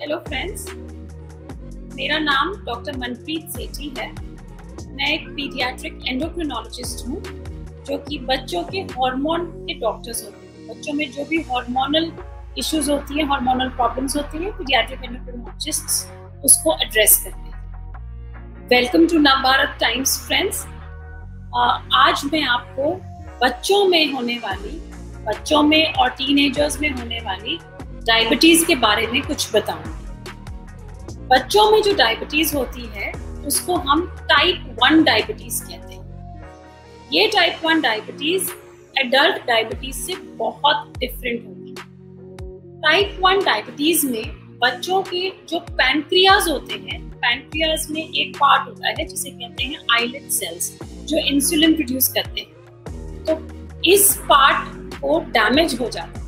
Hello friends, मेरा नाम doctor Manpreet सेठी है। मैं एक पीडियाट्रिक एंडोक्रिनोलॉजिस्ट हूँ जो कि बच्चों के हार्मोन के डॉक्टर्स होते हैं। बच्चों में जो भी हार्मोनल इश्यूज होती हैं, हार्मोनल प्रॉब्लम्स होती हैं, पीडियाट्रिक एंडोक्रिनोलॉजिस्ट्स उसको एड्रेस करते हैं। Welcome to Navbharat Times friends. आज मैं आपको बच्चों में और टीनेजर्स में होने वाली डायबिटीज के बारे में कुछ बताऊंगी। बच्चों में जो डायबिटीज होती है उसको हम टाइप 1 डायबिटीज कहते हैं। ये टाइप 1 डायबिटीज एडल्ट डायबिटीज से बहुत डिफरेंट होती है। टाइप 1 डायबिटीज में बच्चों के जो पैनक्रियाज होते हैं, पैनक्रियाज में एक पार्ट होता है जिसे कहते हैं आइलेट सेल्स, जो इंसुलिन प्रोड्यूस करते हैं। तो इस पार्ट को डैमेज हो जाता है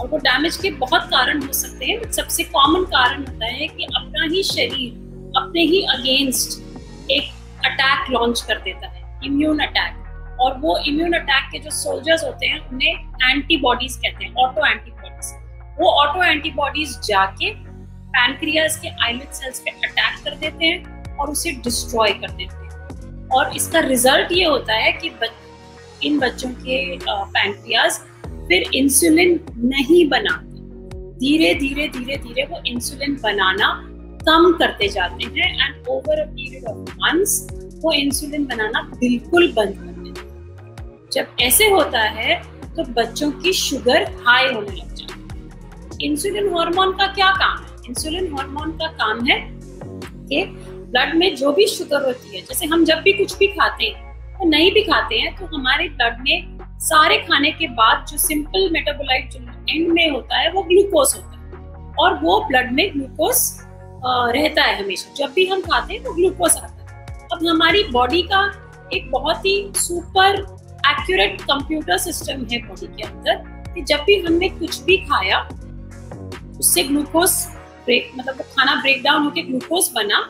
और वो डैमेज के बहुत कारण हो सकते हैं। सबसे कॉमन कारण होता है कि अपना ही शरीर अपने ही अगेंस्ट एक अटैक लॉन्च कर देता है, इम्यून अटैक। और वो इम्यून अटैक के जो सोल्जर्स होते हैं उन्हें एंटीबॉडीज कहते हैं, ऑटो एंटीबॉडीज। वो ऑटो एंटीबॉडीज जाके पैनक्रियाज के आइलेट सेल्स पे अटैक कर देते हैं और उसे डिस्ट्रॉय कर देते हैं। और इसका रिजल्ट ये होता है कि इन बच्चों के पैनक्रियाज फिर इंसुलिन नहीं बनाते। धीरे धीरे वो इंसुलिन बनाना कम करते जाते हैं and over a period of months वो इंसुलिन बनाना बिल्कुल बंद कर देते हैं। जब ऐसे होता है तो बच्चों की शुगर हाई होने लग जाती है। इंसुलिन हार्मोन का क्या काम है? इंसुलिन हार्मोन का काम है कि ब्लड में जो भी शुगर होती है, जैसे हम जब भी कुछ भी खाते हैं तो नहीं भी खाते हैं तो हमारे ब्लड में सारे खाने के बाद जो सिंपल मेटाबोलाइट जो एंड में होता है वो ग्लूकोज होता है और वो ब्लड में ग्लूकोज रहता है हमेशा। जब भी हम खाते हैं तो ग्लूकोज आता है। अब हमारी बॉडी का एक बहुत ही सुपर एक्यूरेट कंप्यूटर सिस्टम है बॉडी के अंदर कि जब भी हमने कुछ भी खाया उससे ग्लूकोज मतलब खाना ब्रेक डाउन होकर ग्लूकोज बना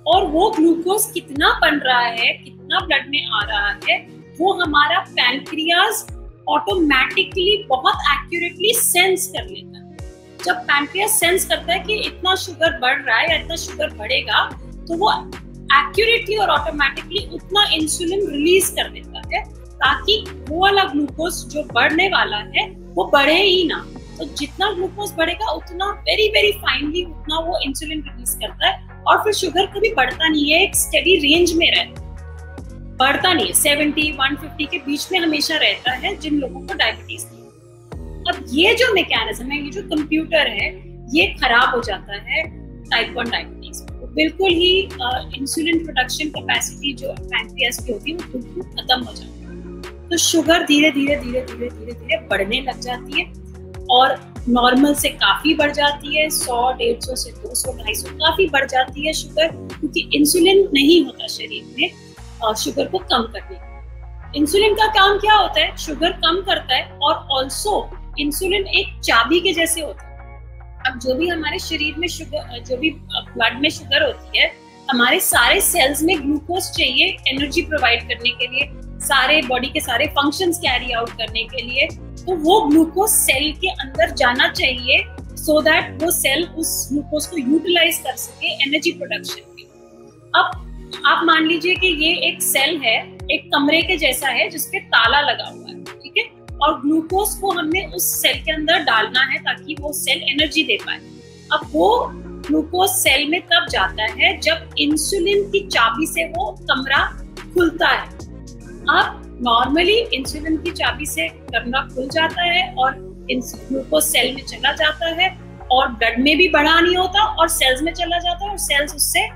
और वो ग्लूकोज कितना बन रहा है, कितना ब्लड में आ रहा है, वो हमारा पैनक्रियाज ऑटोमेटिकली बहुत एक्यूरेटली सेंस कर लेता है। जब पैनक्रियाज सेंस करता है कि इतना शुगर बढ़ रहा है या इतना शुगर बढ़ेगा तो वो एक्यूरेटली और ऑटोमेटिकली उतना इंसुलिन रिलीज कर देता है ताकि वो वाला ग्लूकोज जो बढ़ने वाला है वो बढ़े ही ना। तो जितना ग्लूकोज बढ़ेगा उतना वेरी वेरी फाइनली उतना वो इंसुलिन रिलीज करता है और फिर शुगर कभी बढ़ता नहीं है, एक स्टेडी रेंज में रहता है, बढ़ता नहीं है। 70-150 के बीच में हमेशा रहता है जिन लोगों को डायबिटीज नहीं है। अब ये जो मैकेनिज्म है, ये जो कंप्यूटर है, ये खराब हो जाता है टाइप 1 डायबिटीज। तो बिल्कुल ही इंसुलिन प्रोडक्शन कैपेसिटी जो पैनक्रियाज की होती है वो बिल्कुल खत्म हो जाती है। तो शुगर धीरे धीरे बढ़ने लग जाती है और नॉर्मल से काफी बढ़ जाती है। 100, 150 से 200, 250 काफी बढ़ जाती है शुगर, क्योंकि इंसुलिन नहीं होता शरीर में शुगर को कम करने का। इंसुलिन का काम क्या होता है? शुगर कम करता है और ऑल्सो इंसुलिन एक चाबी के जैसे होता है। अब जो भी हमारे शरीर में शुगर, जो भी ब्लड में शुगर होती है, हमारे सारे सेल्स में ग्लूकोज चाहिए एनर्जी प्रोवाइड करने के लिए, सारे बॉडी के सारे फंक्शंस कैरी आउट करने के लिए। तो वो ग्लूकोज सेल के अंदर जाना चाहिए सो दैट वो सेल उस ग्लूकोज को यूटिलाइज कर सके एनर्जी प्रोडक्शन के। अब आप मान लीजिए कि ये एक सेल है, एक कमरे के जैसा है जिसपे ताला लगा हुआ है, ठीक है, और ग्लूकोज को हमने उस सेल के अंदर डालना है ताकि वो सेल एनर्जी दे पाए। अब वो ग्लूकोज सेल में तब जाता है जब इंसुलिन की चाबी से वो कमरा खुलता है। अब नॉर्मली इंसुलिन की चाबी से कमरा खुल जाता है और ग्लूकोज सेल में चला जाता है और ब्लड में भी बढ़ा नहीं होता और सेल्स में चला जाता है और सेल्स उससे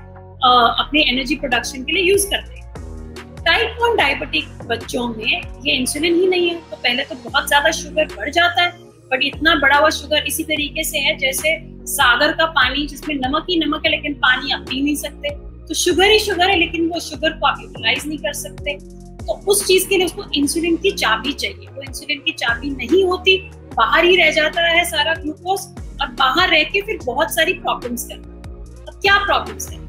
अपने एनर्जी प्रोडक्शन के लिए यूज करते हैं। टाइप 1 डायबिटिक बच्चों में ये इंसुलिन ही नहीं है तो पहले तो बहुत ज्यादा शुगर बढ़ जाता है, बट इतना बढ़ा हुआ शुगर इसी तरीके से है जैसे सागर का पानी जिसमें नमक ही नमक है लेकिन पानी आप पी नहीं सकते। तो शुगर ही शुगर है लेकिन वो शुगर को आप यूटिलाइज नहीं कर सकते। तो उस चीज के लिए उसको इंसुलिन की चाबी चाहिए। वो इंसुलिन की चाबी नहीं होती, बाहर ही रह जाता है सारा ग्लूकोज और बाहर रह के फिर बहुत सारी प्रॉब्लम्स करता है। अब क्या प्रॉब्लम्स है?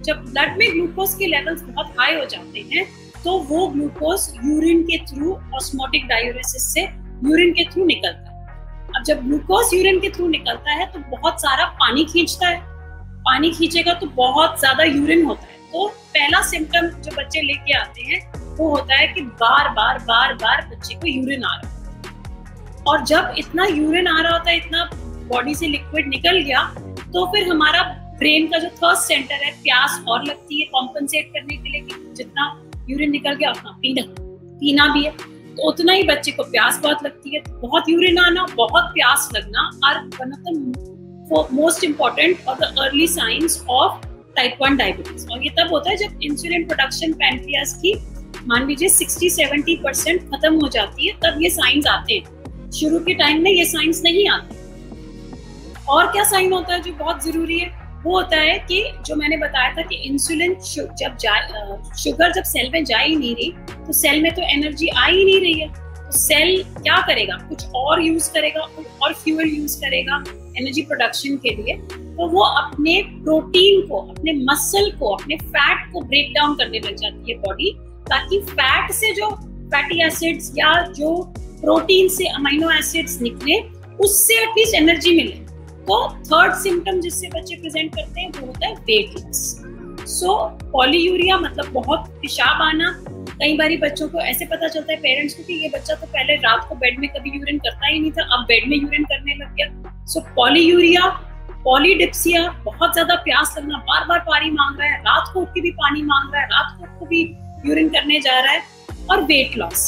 जब ब्लड में ग्लूकोज के लेवल्स बहुत हाई हो जाते हैं तो वो ग्लूकोज यूरिन के थ्रू, ऑस्मोटिक डायूरेसिस से यूरिन के थ्रू निकलता है। अब जब ग्लूकोज यूरिन के थ्रू निकलता है तो बहुत सारा पानी खींचता है, पानी खींचेगा तो बहुत ज्यादा यूरिन होता है। तो पहला सिम्टम जो बच्चे लेके आते हैं वो होता है कि बार बार बच्चे को यूरिन आ रहा है। और जब इतना यूरिन आ रहा होता है, इतना बॉडी से लिक्विड निकल गया, तो फिर हमारा ब्रेन का जो थर्स्ट सेंटर है, प्यास और लगती है कॉम्पनसेट करने के लिए कि जितना यूरिन निकल गया उतना पीना भी है, तो उतना ही बच्चे को प्यास बहुत लगती है। तो बहुत यूरिन आना, बहुत प्यास लगना are one of the most important or the early signs of type 1 diabetes. और ये तब होता है जब इंसुलिन प्रोडक्शन पैनक्रियाज की मान लीजिए 60-70% खत्म हो जाती है, तब ये साइंस आते हैं। शुरू के टाइम में ये साइंस नहीं आते। और क्या साइन होता है जो बहुत जरूरी है, वो होता है कि जो मैंने बताया था कि इंसुलिन जब शुगर जब सेल में जा ही नहीं रही, तो सेल में तो एनर्जी आ ही नहीं रही है, तो सेल क्या करेगा, कुछ और यूज करेगा, कुछ और फ्यूल यूज करेगा एनर्जी प्रोडक्शन के लिए। तो वो अपने प्रोटीन को, अपने मसल को, अपने फैट को ब्रेक डाउन करने लग जाती है बॉडी, ताकि फैट से जो फैटी एसिड्स या जो प्रोटीन से अमीनो एसिड्स निकले, उससे एटलीस्ट एनर्जी मिले। तो थर्ड सिम्टम जिससे बच्चे प्रेजेंट करते हैं वो होता है वेट लॉस। सो पॉलीयूरिया मतलब बहुत पेशाब आना। कई बार बच्चों को ऐसे पता चलता है पेरेंट्स को कि ये बच्चा तो पहले रात को बेड में कभी यूरिन करता ही नहीं था, अब बेड में यूरिन करने लग गया। सो पॉलीयूरिया, पॉलीडिप्सिया, बहुत ज्यादा प्यास लगना, बार बार पानी मांग रहा है, रात को उठ के भी पानी मांग रहा है, रात को उठ के भी यूरिन करने जा रहा है, और वेट लॉस।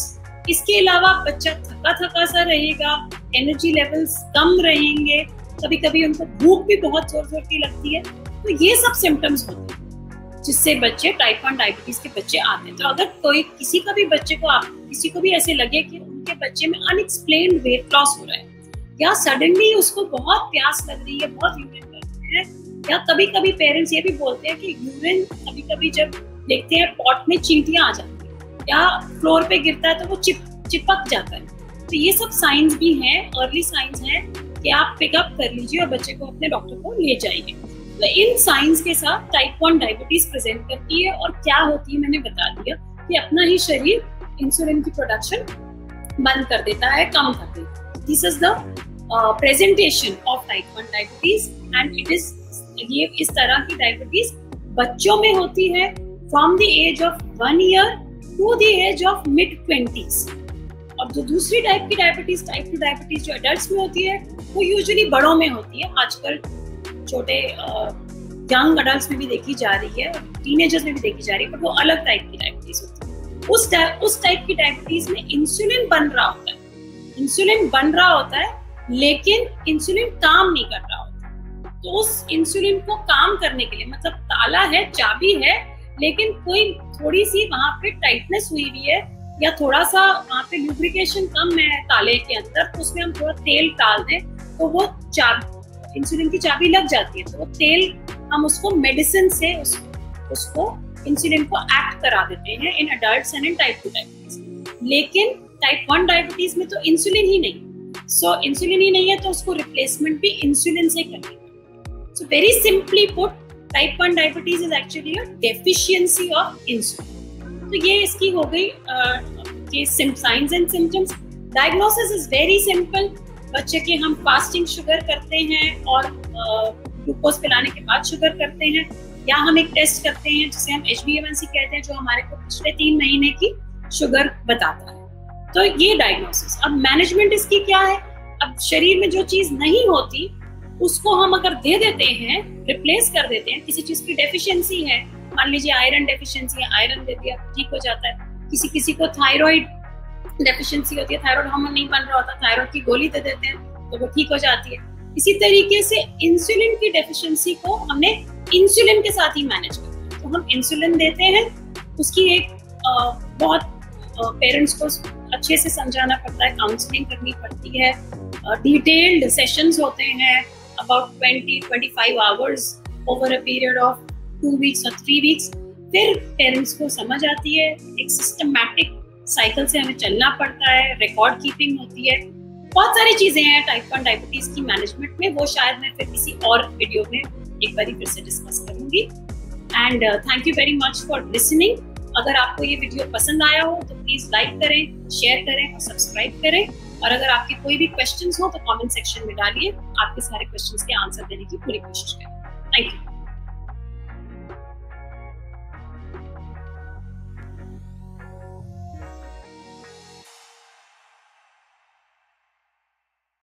इसके अलावा बच्चा थका थका सा रहेगा, एनर्जी लेवल्स कम रहेंगे, कभी कभी उनको भूख भी बहुत जोर जोर की लगती है। तो ये सब सिम्टम्स होते हैं जिससे बच्चे टाइप 1 डायबिटीज के बच्चे आते हैं। तो अगर कोई किसी का भी बच्चे को, किसी को भी ऐसे लगे कि उनके बच्चे में अनएक्सप्लेन्ड वेट लॉस हो रहा है, या सडनली उसको बहुत प्यास लग रही है, बहुत यूरिन कर रहे हैं, या कभी कभी पेरेंट्स ये भी बोलते हैं कि यूरिन कभी कभी जब देखते हैं पॉट में चींटियां आ जाती है या फ्लोर पे गिरता है तो वो चिपक जाता है। तो ये सब साइंस भी हैं, अर्ली साइंस हैं कि आप पिकअप कर लीजिए और बच्चे को अपने डॉक्टर को ले जाइए। तो इन साइंस के साथ टाइप 1 डायबिटीज प्रेजेंट करती है, और क्या होती है मैंने बता दिया कि अपना ही शरीर इंसुलिन की प्रोडक्शन बंद कर देता है, कम कर देता है। This is the presentation of type 1 diabetes and it is, ये इस तरह की डायबिटीज बच्चों में होती है from the age of 1 year to the age of मिड-20s। और जो दूसरी टाइप की डायबिटीज, टाइप 2 डायबिटीज जो एडल्ट्स में होती है, वो यूजुअली बड़ों में होती है। आजकल छोटे यंग एडल्ट्स में भी देखी जा रही है, टीनेजर्स में भी देखी जा रही है, पर वो अलग टाइप की डायबिटीज होती है। उस टाइप की डायबिटीज में इंसुलिन बन रहा होता है, इंसुलिन बन रहा होता है, लेकिन इंसुलिन काम नहीं कर रहा होता। तो उस इंसुलिन को काम करने के लिए, मतलब ताला है, चाबी है, लेकिन कोई थोड़ी सी वहां पे टाइटनेस हुई हुई है, या थोड़ा सा वहाँ पे लुब्रिकेशन कम है ताले के अंदर, तो उसमें हम थोड़ा तेल डाल दें तो वो इंसुलिन की चाबी लग जाती है। तो वो तेल हम उसको मेडिसिन से उसको इंसुलिन को एक्ट करा देते हैं in adults and in type 2 diabetes. लेकिन टाइप 1 डायबिटीज में तो इंसुलिन ही नहीं, सो इंसुलिन ही नहीं है तो उसको रिप्लेसमेंट भी इंसुलिन से करनी है। So very simply put, type 1 diabetes is actually a deficiency of insulin. तो ये इसकी हो गई कि science and symptoms. Diagnosis is very simple. बच्चे के हम फास्टिंग शुगर करते हैं और ग्लूकोज पिलाने के बाद शुगर करते हैं, या हम एक टेस्ट करते हैं जिसे हम HbA1c कहते हैं, जो हमारे को पिछले 3 महीने की शुगर बताता है। तो ये डायग्नोसिस। अब मैनेजमेंट इसकी क्या है? अब शरीर में जो चीज नहीं होती उसको हम अगर दे देते हैं, रिप्लेस कर देते हैं। किसी चीज की डेफिशिएंसी है, मान लीजिए आयरन डेफिशिएंसी है, आयरन दे दिया, ठीक हो जाता है। किसी को थायराइड डेफिशिएंसी होती है, थायराइड हार्मोन नहीं बन रहा होता, थायराइड की गोली दे देते हैं तो वो ठीक हो जाती है। इसी तरीके से इंसुलिन की डेफिशिएंसी को हमने इंसुलिन के साथ ही मैनेज करना है। तो हम इंसुलिन देते हैं, उसकी एक बहुत पेरेंट्स को अच्छे से समझाना पड़ता है, काउंसलिंग करनी पड़ती है, डिटेल्ड सेशंस होते हैं about 20-25 hours over a period of 2 weeks और 3 वीक्स। फिर पेरेंट्स को समझ आती है, एक सिस्टमैटिक साइकिल से हमें चलना पड़ता है, रिकॉर्ड कीपिंग होती है, बहुत सारी चीजें हैं टाइप 1 डायबिटीज की मैनेजमेंट में। वो शायद मैं फिर किसी और वीडियो में एक बार फिर से डिस्कस करूंगी। And thank you very much for listening. अगर आपको ये वीडियो पसंद आया हो तो प्लीज लाइक करें, शेयर करें और सब्सक्राइब करें, और अगर आपके कोई भी क्वेश्चंस हो तो कमेंट सेक्शन में डालिए, आपके सारे क्वेश्चंस के आंसर देने की पूरी कोशिश करें। Thank you.